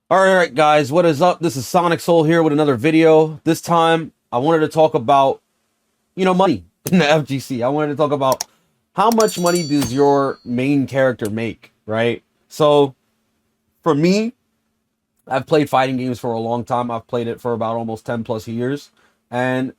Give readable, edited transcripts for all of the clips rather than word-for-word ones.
All right, guys, what is up? This is SonicSol here with another video. This time, I wanted to talk about, money in the FGC. I wanted to talk about how much money does your main character make, right? So, for me, I've played fighting games for a long time. I've played it for about almost 10 plus years. And,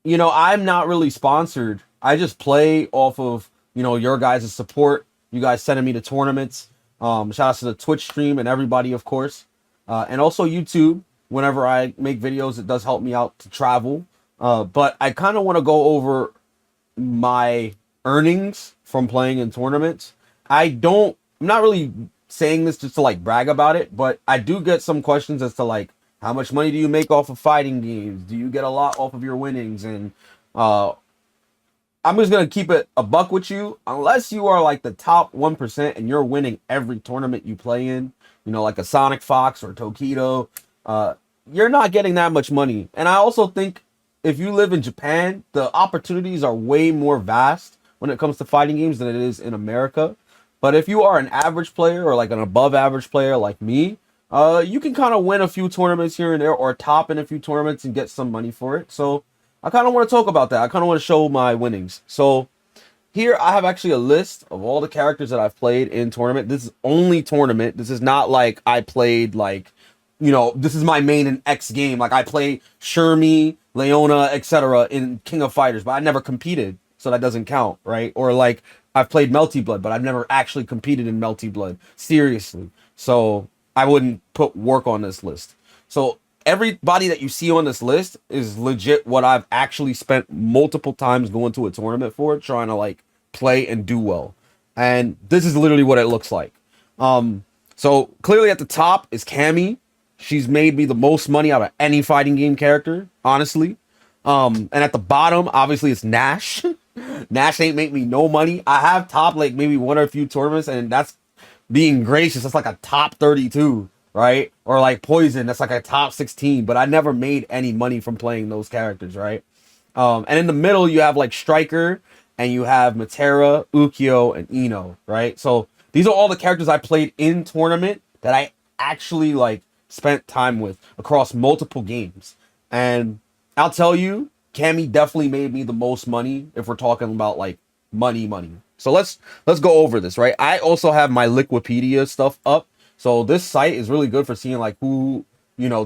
I'm not really sponsored. I just play off of, your guys' support. You guys sending me to tournaments. Shout out to the Twitch stream and everybody, of course. And also YouTube. Whenever I make videos, it does help me out to travel. But I kind of want to go over my earnings from playing in tournaments. I'm not really saying this just to like brag about it, but I do get some questions as to like, how much money do you make off of fighting games? Do you get a lot off of your winnings? And uh, I'm just gonna keep it a buck with you. Unless you are like the top 1% and you're winning every tournament you play in, like a Sonic Fox or Tokido, uh, you're not getting that much money. And I also think if you live in Japan, the opportunities are way more vast when it comes to fighting games than it is in America. But if you are an average player or like an above average player like me, you can kind of win a few tournaments here and there or top in a few tournaments and get some money for it. So I kind of want to talk about that. I kind of want to show my winnings. So here I have actually a list of all the characters that I've played in tournament. This is only tournament. This is not like I played like, this is my main in X game. Like I play Shermie, Leona, etc. in King of Fighters, but I never competed. So that doesn't count, right? Or like I've played Melty Blood, but I've never actually competed in Melty Blood. Seriously. So I wouldn't put work on this list. So everybody that you see on this list is legit what I've actually spent multiple times going to a tournament for, trying to like play and do well. And this is literally what it looks like. So clearly at the top is Cammy. She's made me the most money out of any fighting game character, honestly. And at the bottom, obviously, it's Nash. Nash ain't make me no money. I have top like maybe one or a few tournaments, and that's being gracious. That's like a top 32, right? Or like Poison, that's like a top 16. But I never made any money from playing those characters, right? And in the middle, you have like Striker, and you have Metera, Ukyo, and Ino, right? So these are all the characters I played in tournament that I actually like spent time with across multiple games. And I'll tell you, Cammy definitely made me the most money if we're talking about like money. So let's go over this, right? I also have my Liquipedia stuff up. So this site is really good for seeing like who,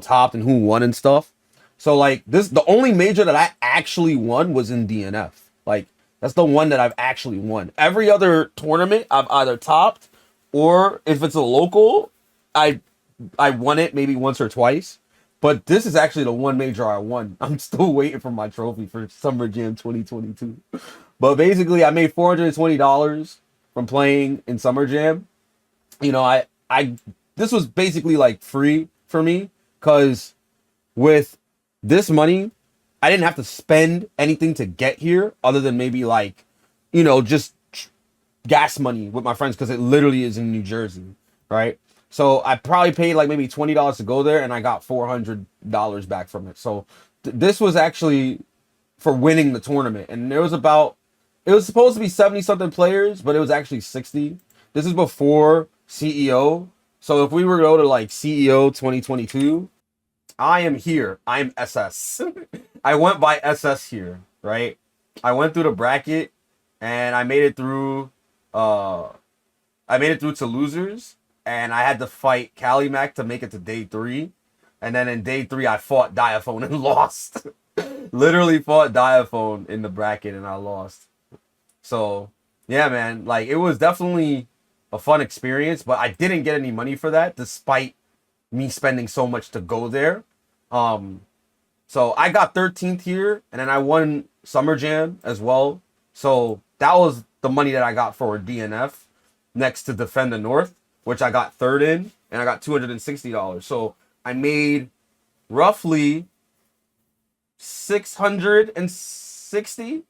topped and who won and stuff. So like the only major that I actually won was in DNF. Like that's the one that I've actually won. Every other tournament I've either topped or if it's a local, I I won it maybe once or twice. But this is actually the one major I won. I'm still waiting for my trophy for Summer Jam 2022. But basically, I made $420 from playing in Summer Jam. I this was basically like free for me because with this money, I didn't have to spend anything to get here other than maybe like, just gas money with my friends because it literally is in New Jersey, right? So I probably paid like maybe $20 to go there, and I got $400 back from it. So this was actually for winning the tournament, and it was supposed to be 70 something players, but it was actually 60. This is before CEO. So if we were to go to like CEO 2022, I am here. I'm SS. I went by SS here, right? I went through the bracket, and I made it through. I made it through to losers, and I had to fight Calimac to make it to day 3. And then in day 3, I fought Diaphone and lost. Literally fought Diaphone in the bracket, and I lost. So, yeah, man, like it was definitely a fun experience, but I didn't get any money for that, despite me spending so much to go there. Um, so I got 13th here, and then I won Summer Jam as well. So that was the money that I got for DNF next to Defend the North, which I got 3rd in, and I got $260. So I made roughly 660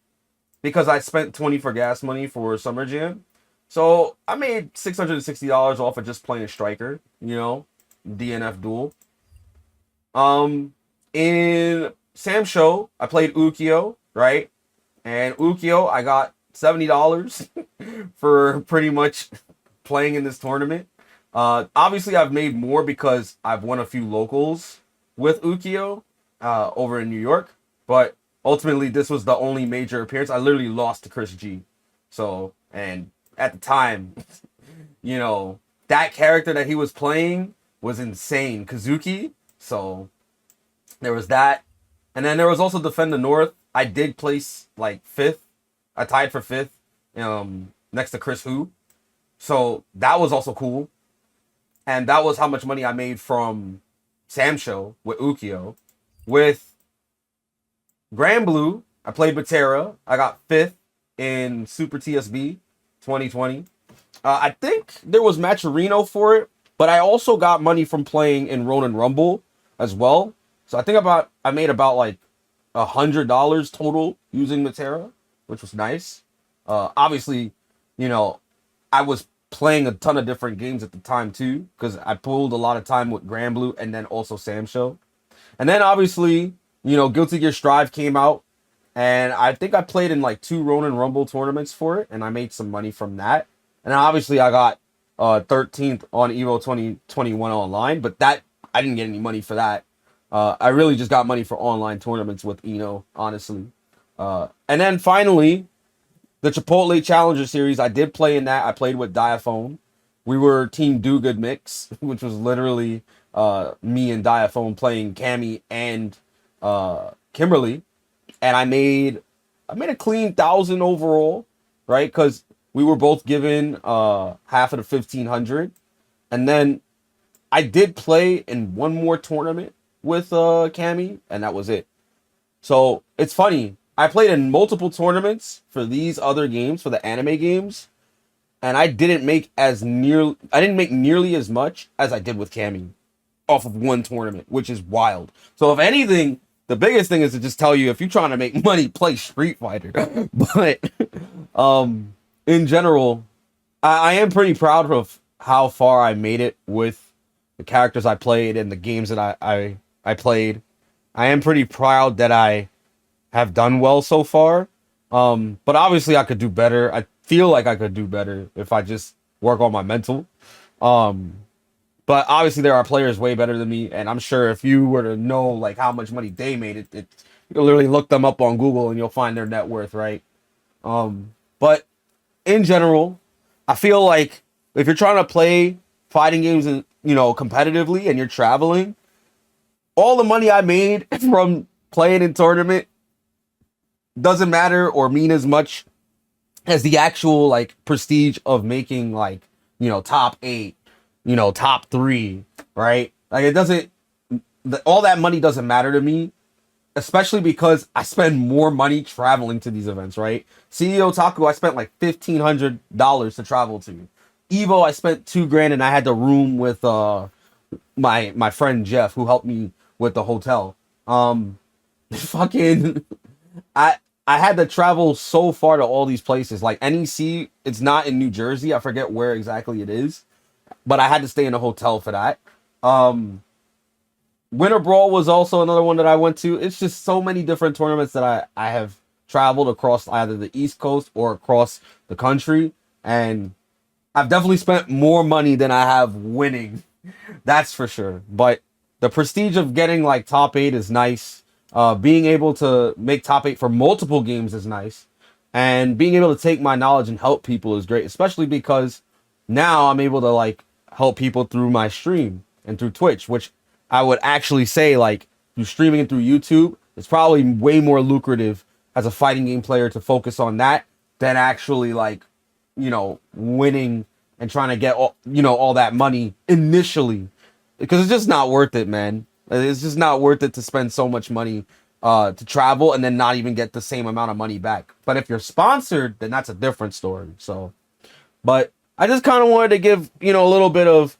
because I spent 20 for gas money for Summer Jam. So I made $660 off of just playing Striker, DNF duel. In Sam Show, I played Ukyo, right? And Ukyo, I got $70 for pretty much playing in this tournament. Obviously, I've made more because I've won a few locals with Ukyo over in New York. But ultimately, this was the only major appearance. I literally lost to Chris G. So, and at the time, you know, that character that he was playing was insane, Kazuki. So there was that. And then there was also Defend the North. I did place like 5th. I tied for 5th next to Chris Hu. So that was also cool. And that was how much money I made from Sam Show with Ukyo. With granblue, I played Metera. I got 5th in Super TSB 2020. I think there was Matcherino for it, but I also got money from playing in Ronin Rumble as well. So I think I made about like $100 total using Metera, which was nice. Obviously, you know, I was playing a ton of different games at the time too, because I pulled a lot of time with granblue and then also Sam Show. And then obviously, you know, Guilty Gear Strive came out, and I think I played in like 2 Ronin Rumble tournaments for it, and I made some money from that. And obviously I got 13th on Evo 2021 online, but that I didn't get any money for that. I really just got money for online tournaments with Eno, honestly. And then finally, the Chipotle Challenger Series, I did play in that. I played with Diaphone. We were Team Do Good Mix, which was literally me and Diaphone playing Cammy and Kimberly. And I made a clean 1,000 overall, right? Because we were both given half of the 1,500. And then I did play in one more tournament with Cammy, and that was it. So it's funny. I played in multiple tournaments for these other games, for the anime games, and I didn't make nearly as much as I did with Cammy off of one tournament, which is wild. So if anything, the biggest thing is to just tell you, if you're trying to make money, play Street Fighter. But in general, I am pretty proud of how far I made it with the characters I played and the games that I played. I am pretty proud that I have done well so far. But obviously I could do better. I feel like I could do better if I just work on my mental. But obviously there are players way better than me, and I'm sure if you were to know like how much money they made, you can literally look them up on Google and you'll find their net worth, right? But in general, I feel like if you're trying to play fighting games and, you know, competitively, and you're traveling, all the money I made from playing in tournament doesn't matter or mean as much as the actual like prestige of making like, you know, top 8, you know, top 3, right? Like it doesn't, all that money doesn't matter to me, especially because I spend more money traveling to these events, right? CEO Otaku, I spent like $1,500 to travel to. Evo, I spent $2,000, and I had to room with my friend Jeff, who helped me with the hotel. Fucking, I had to travel so far to all these places. Like NEC, it's not in New Jersey. I forget where exactly it is, but I had to stay in a hotel for that. Winter Brawl was also another one that I went to. It's just so many different tournaments that I have traveled across either the East Coast or across the country, and I've definitely spent more money than I have winning. That's for sure. But the prestige of getting like top 8 is nice. Being able to make top 8 for multiple games is nice. And being able to take my knowledge and help people is great, especially because now I'm able to like help people through my stream and through Twitch, which I would actually say like through streaming and through YouTube, it's probably way more lucrative as a fighting game player to focus on that than actually like, you know, winning and trying to get all, you know, all that money initially, because it's just not worth it, man. It's just not worth it to spend so much money to travel and then not even get the same amount of money back. But if you're sponsored, then that's a different story. So, but I just kind of wanted to give, you know, a little bit of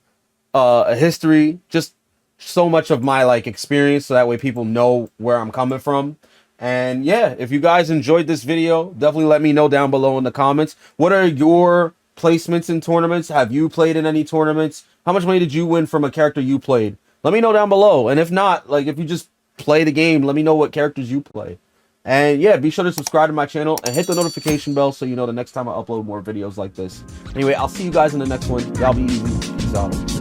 a history, just so much of my like experience, so that way people know where I'm coming from. And yeah, if you guys enjoyed this video, definitely let me know down below in the comments. What are your placements in tournaments? Have you played in any tournaments? How much money did you win from a character you played? Let me know down below. And if not, like if you just play the game, let me know what characters you play. And yeah, be sure to subscribe to my channel and hit the notification bell so you know the next time I upload more videos like this. Anyway, I'll see you guys in the next one. Y'all be easy. Peace out.